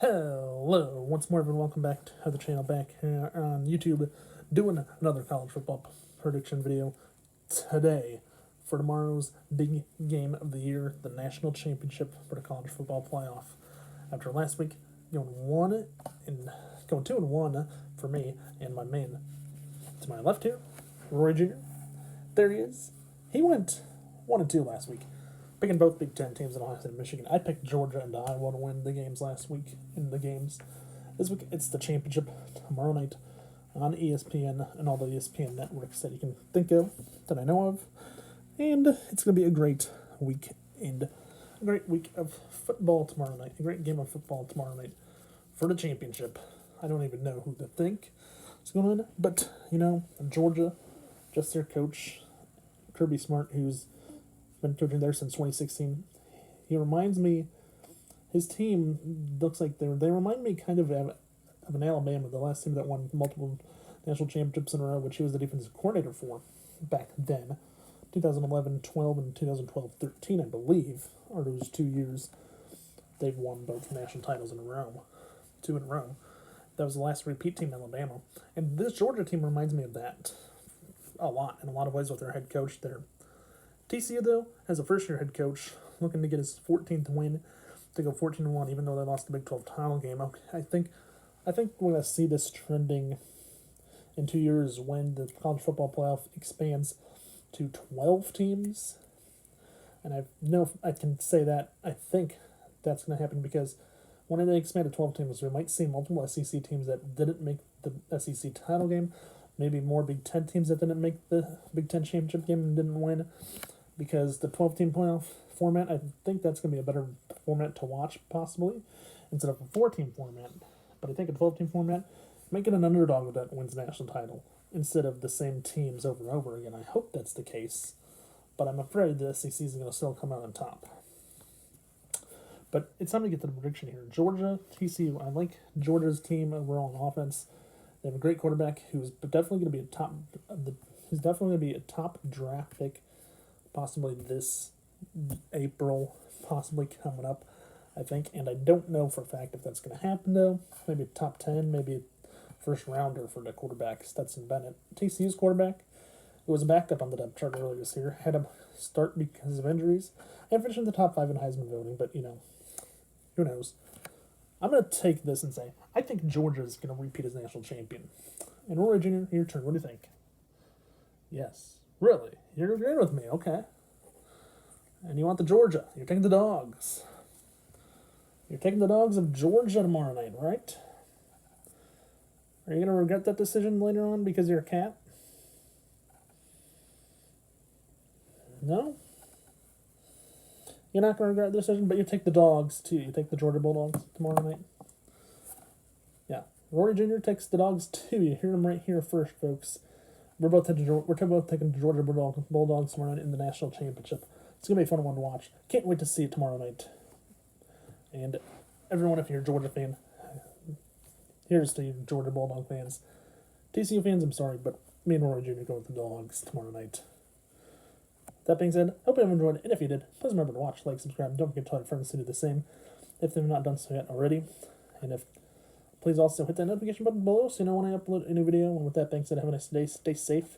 Hello, once more, everyone. Welcome back to the channel, back here on YouTube, doing another college football prediction video today for tomorrow's big game of the year, the national championship for the college football playoff. After last week, going 2-1 for me and my man to my left here, Roy Jr. There he is. He went 1-2 last week, picking both Big Ten teams in Ohio State and Michigan. I picked Georgia and Iowa to win the games last week. In the games this week, it's the championship tomorrow night on ESPN and all the ESPN networks that you can think of, that I know of. And it's going to be a great weekend, a great week of football tomorrow night, a great game of football tomorrow night for the championship. I don't even know who to think is going to win, but, Georgia, just their coach, Kirby Smart, who's been coaching there since 2016. He reminds me, his team looks like they remind me kind of an Alabama, the last team that won multiple national championships in a row, which he was the defensive coordinator for back then. 2011-12 and 2012-13, I believe, are those 2 years they've won both national titles in a row. 2 in a row. That was the last repeat team in Alabama. And this Georgia team reminds me of that a lot, in a lot of ways, with their head coach there. TCU, though, has a first-year head coach looking to get his 14th win, to go 14-1, even though they lost the Big 12 title game. I think we're going to see this trending in 2 years when the college football playoff expands to 12 teams. And I know I can say that I think that's going to happen because when they expand to 12 teams, we might see multiple SEC teams that didn't make the SEC title game, maybe more Big Ten teams that didn't make the Big Ten championship game and didn't win. Because the 12-team playoff format, I think that's going to be a better format to watch, possibly, instead of a 4-team format. But I think a 12-team format might get an underdog that wins the national title, instead of the same teams over and over again. I hope that's the case, but I'm afraid the SEC is going to still come out on top. But it's time to get to the prediction here. Georgia, TCU, I like Georgia's team overall on offense. They have a great quarterback who's definitely going to be he's definitely going to be a top draft pick, possibly this April, possibly coming up, I think. And I don't know for a fact if that's going to happen, though. Maybe top 10, maybe a first rounder for the quarterback, Stetson Bennett. TCU's quarterback, who was a backup on the depth chart earlier this year, had him start because of injuries, and finished in the top 5 in Heisman voting, but, who knows. I'm going to take this and say, I think Georgia's going to repeat as national champion. And Roy Jr., your turn. What do you think? Yes. Really? You're agreeing with me, okay. And you want the Georgia. You're taking the dogs. You're taking the dogs of Georgia tomorrow night, right? Are you going to regret that decision later on because you're a cat? No? You're not going to regret the decision, but you take the dogs, too. You take the Georgia Bulldogs tomorrow night. Yeah. Rory Jr. takes the dogs, too. You hear them right here first, folks. We're both taking the Georgia Bulldogs tomorrow night in the national championship. It's going to be a fun one to watch. Can't wait to see it tomorrow night. And everyone, if you're a Georgia fan, here's to you Georgia Bulldog fans. TCU fans, I'm sorry, but me and Roy Jr. go with the dogs tomorrow night. That being said, hope you have enjoyed it. And if you did, please remember to watch, like, subscribe, and don't forget to tell your friends to do the same if they've not done so yet already. And please also hit that notification button below so you know when I upload a new video. And with that being said, have a nice day. Stay safe.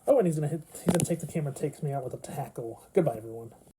Oh, and he's gonna take the camera and takes me out with a tackle. Goodbye, everyone.